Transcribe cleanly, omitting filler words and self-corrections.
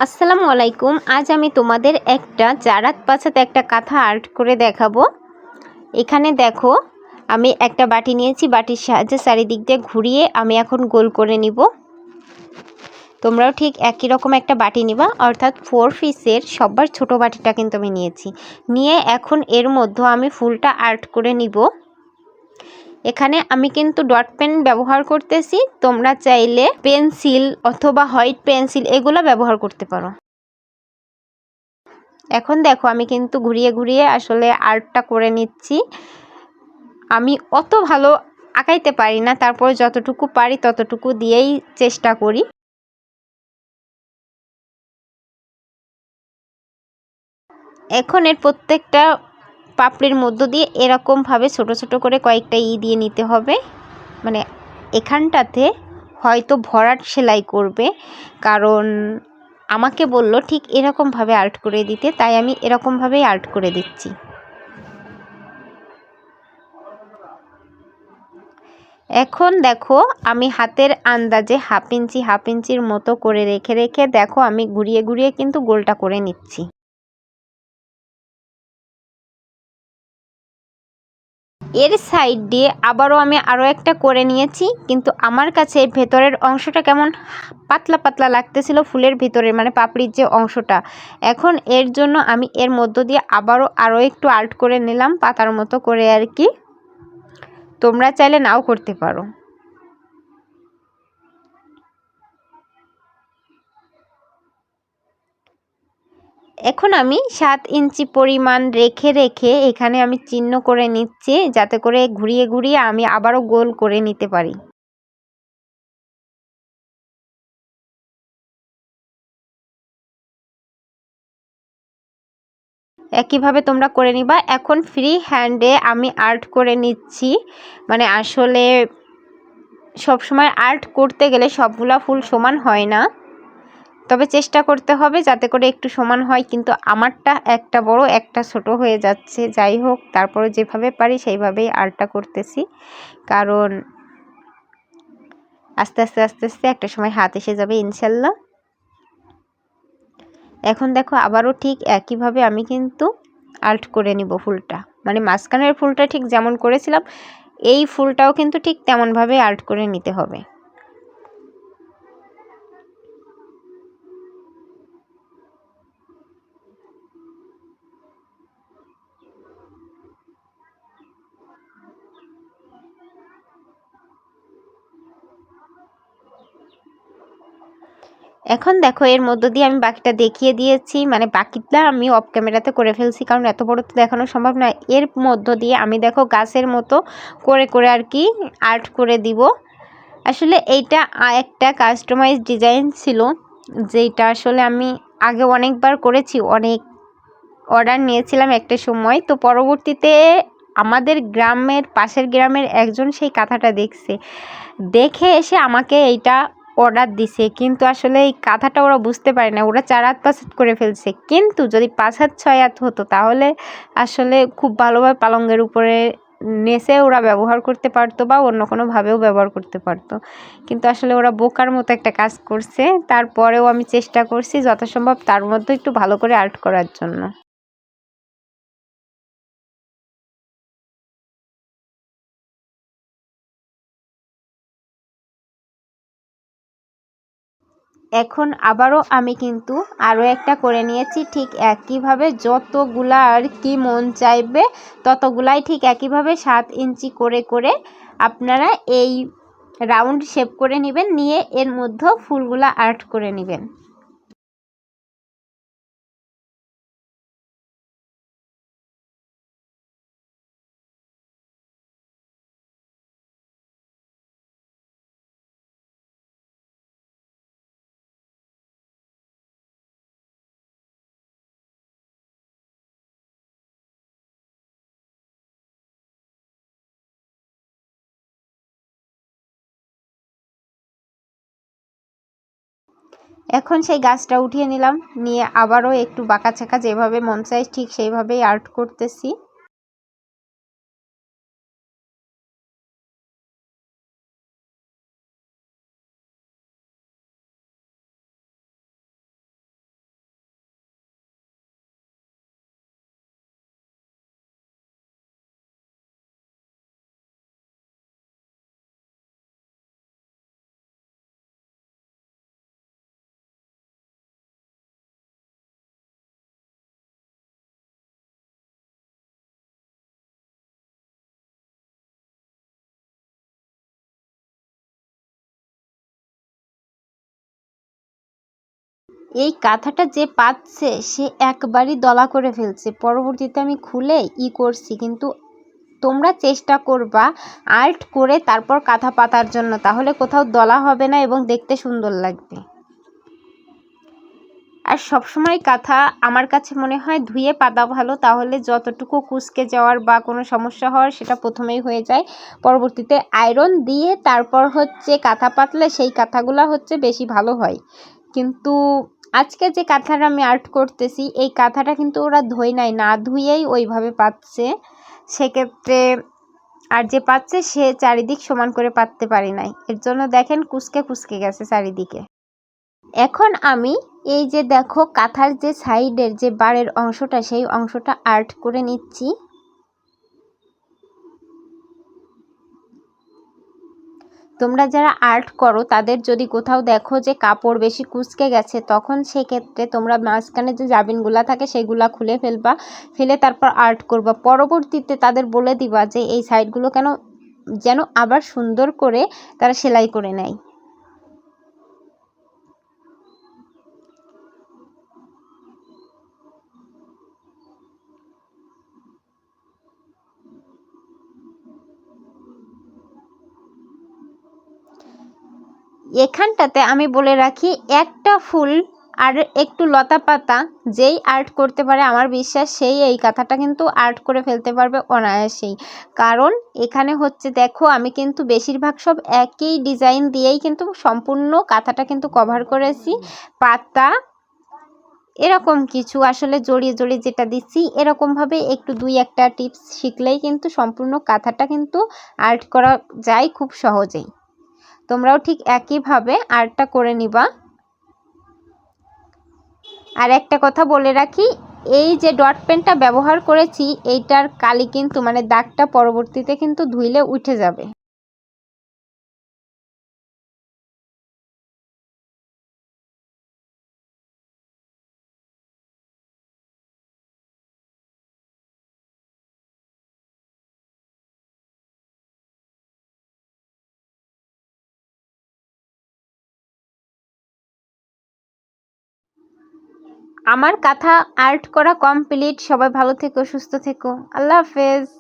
আসসালামু আলাইকুম। আজ আমি তোমাদের একটা জারাত পাছাতে একটা কাঁথা আর্ট করে দেখাবো। এখানে দেখো, আমি একটা বাটি নিয়েছি, বাটির সাহায্যে চারিদিক দিয়ে ঘুরিয়ে আমি এখন গোল করে নিব। তোমরাও ঠিক একই রকম একটা বাটি নিবা, অর্থাৎ 4 পিসের সবার ছোট বাটিটা কিন্তু আমি নিয়েছি। নিয়ে এখন এর মধ্যে আমি ফুলটা আর্ট করে নিব। এখানে আমি কিন্তু ডট পেন ব্যবহার করতেছি, তোমরা চাইলে পেন্সিল অথবা হোয়াইট পেন্সিল এগুলো ব্যবহার করতে পারো। এখন দেখো, আমি কিন্তু ঘুরিয়ে ঘুরিয়ে আসলে আর্টটা করে নিচ্ছি। আমি অত ভালো আঁকাইতে পারি না, তারপর যতটুকু পারি ততটুকু দিয়েই চেষ্টা করি। এখন এর প্রত্যেকটা পাপড়ির মধ্য দিয়ে এরকমভাবে ছোট ছোট করে কয়েকটা দিয়ে নিতে হবে। মানে এখানটাতে হয়তো ভরাট সেলাই করবে, কারণ আমাকে বলল ঠিক এরকমভাবে আর্ট করে দিতে, তাই আমি এরকমভাবেই আর্ট করে দিচ্ছি। এখন দেখো, আমি হাতের আন্দাজে হাফ ইঞ্চির মতো করে রেখে রেখে দেখো আমি ঘুরিয়ে ঘুরিয়ে কিন্তু গোলটা করে নিচ্ছি। এর সাইড দিয়ে আবারও আমি আরও একটা করে নিয়েছি, কিন্তু আমার কাছে ভেতরের অংশটা কেমন পাতলা পাতলা লাগতেছিল, ফুলের ভিতরের মানে পাপড়ির যে অংশটা। এখন এর জন্য আমি এর মধ্য দিয়ে আরও একটু আর্ট করে নিলাম, পাতার মতো করে আর কি। তোমরা চাইলে নাও করতে পারো। এখন আমি 7 ইঞ্চি পরিমাণ রেখে রেখে এখানে আমি চিহ্ন করে নিচ্ছি, যাতে করে ঘুরিয়ে ঘুরিয়ে আমি আবারও গোল করে নিতে পারি। একইভাবে তোমরা করে নিবা। এখন ফ্রি হ্যান্ডে আমি আর্ট করে নিচ্ছি। মানে আসলে সবসময় আর্ট করতে গেলে সবগুলা ফুল সমান হয় না, তবে চেষ্টা করতে হবে যাতে করে একটু সমান হয়। কিন্তু আমারটা একটা বড় একটা ছোট হয়ে যাচ্ছে। যাই হোক, তারপরে যেভাবে পারি সেইভাবেই আর্টটা করতেছি, কারণ আস্তে আস্তে আস্তে আস্তে একটা সময় হাত এসে যাবে ইনশাল্লাহ। এখন দেখো, আবারও ঠিক একইভাবে আমি কিন্তু আর্ট করে নিব ফুলটা। মানে মাঝখানের ফুলটা ঠিক যেমন করেছিলাম, এই ফুলটাও কিন্তু ঠিক তেমনভাবে আর্ট করে নিতে হবে। এখন দেখো, এর মধ্য দিয়ে আমি বাকিটা দেখিয়ে দিয়েছি। মানে বাকিটা আমি অফ ক্যামেরাতে করে ফেলছি, কারণ এত বড় তো দেখানো সম্ভব নয়। এর মধ্য দিয়ে আমি দেখো গাছের মতো করে করে আর কি আর্ট করে দিব। আসলে এইটা একটা কাস্টমাইজ ডিজাইন ছিল, যেটা আসলে আমি আগে অনেকবার করেছি, অনেক অর্ডার নিয়েছিলাম একটা সময়। তো পরবর্তীতে আমাদের গ্রামের পাশের গ্রামের একজন সেই কাঁথাটা দেখে এসে আমাকে এইটা অর্ডার দিছে। কিন্তু আসলে এই কাঁথাটা ওরা বুঝতে পারে না, ওরা 4 হাত 5 হাত করে ফেলছে। কিন্তু যদি 5 হাত 6 হাত হতো তাহলে আসলে খুব ভালোভাবে পালঙ্গের উপরে নেচে ওরা ব্যবহার করতে পারতো, বা অন্য কোনোভাবেও ব্যবহার করতে পারতো। কিন্তু আসলে ওরা বোকার মতো একটা কাজ করছে। তারপরেও আমি চেষ্টা করছি যথাসম্ভব তার মধ্যে একটু ভালো করে আর্ট করার জন্য। এখন আবারও আমি কিন্তু আরও একটা করে নিয়েছি, ঠিক একইভাবে যতগুলা আর কি মন চাইবে ততগুলাই ঠিক একইভাবে 7 ইঞ্চি করে করে আপনারা এই রাউন্ড শেপ করে নেবেন, নিয়ে এর মধ্যে ফুলগুলা আর্ট করে নেবেন। এখন সেই গাছটা উঠিয়ে নিলাম, নিয়ে আবারও একটু বাঁকা চাকা যেভাবে মন চাই ঠিক সেইভাবেই আর্ট করতেছি। এই কাঁথাটা যে পাচ্ছে সে একবারই দলা করে ফেলছে। পরবর্তীতে আমি খুলে করছি, কিন্তু তোমরা চেষ্টা করবা আর্ট করে তারপর কাঁথা পাতার জন্য, তাহলে কোথাও দলা হবে না এবং দেখতে সুন্দর লাগবে। আর সবসময় কাঁথা আমার কাছে মনে হয় ধুয়ে পাতা ভালো, তাহলে যতটুকু কুঁচকে যাওয়ার বা কোনো সমস্যা হওয়ার সেটা প্রথমেই হয়ে যায়। পরবর্তীতে আয়রন দিয়ে তারপর হচ্ছে কাঁথা পাতলে সেই কাঁথাগুলো হচ্ছে বেশি ভালো হয়। কিন্তু আজকে যে কাঁথাটা আমি আর্ট করতেছি এই কাঁথাটা কিন্তু ওরা ধোয় নাই, না ধুয়েই ওইভাবে পাতছে। সেক্ষেত্রে আর যে পাচ্ছে সে চারিদিক সমান করে পাততে পারি নাই, এর জন্য দেখেন কুঁচকে কুঁচকে গেছে চারিদিকে। এখন আমি এই যে দেখো কাঁথার যে সাইডের যে বারের অংশটা সেই অংশটা আর্ট করে নিচ্ছি। তোমরা যারা আর্ট করো তাদের যদি কোথাও দেখো যে কাপড় বেশি কুঁচকে গেছে, তখন সেক্ষেত্রে তোমরা মাঝখানে যে জাবিনগুলা থাকে সেগুলা খুলে ফেলবা, ফেলে তারপর আর্ট করবা। পরবর্তীতে তাদের বলে দিবা যে এই সাইডগুলো কেন যেন আবার সুন্দর করে তারা সেলাই করে নেয়। এখানটাতে আমি বলে রাখি, একটা ফুল আর একটু লতা পাতা যেই আর্ট করতে পারে আমার বিশ্বাস সেই এই কাঁথাটা কিন্তু আর্ট করে ফেলতে পারবে অনায়াসেই। কারণ এখানে হচ্ছে দেখো আমি কিন্তু বেশিরভাগ সব একই ডিজাইন দিয়েই কিন্তু সম্পূর্ণ কাঁথাটা কিন্তু কভার করেছি। পাতা এরকম কিছু আসলে জড়িয়ে জড়িয়ে যেটা দিচ্ছি এরকমভাবে একটু দুই একটা টিপস শিখলেই কিন্তু সম্পূর্ণ কাঁথাটা কিন্তু আর্ট করা যায় খুব সহজেই। তোমরাও ঠিক একইভাবে আর্টটা করে নিবা। আর একটা কথা বলে রাখি, এই যে ডট পেনটা ব্যবহার করেছি এইটার কালি কিন্তু মানে দাগটা পরবর্তীতে কিন্তু ধুইলে উঠে যাবে। আমার কাঁথা আর্ট করা কমপ্লিট। সবাই ভালো থেকো, সুস্থ থেকো। আল্লাহ হাফেজ।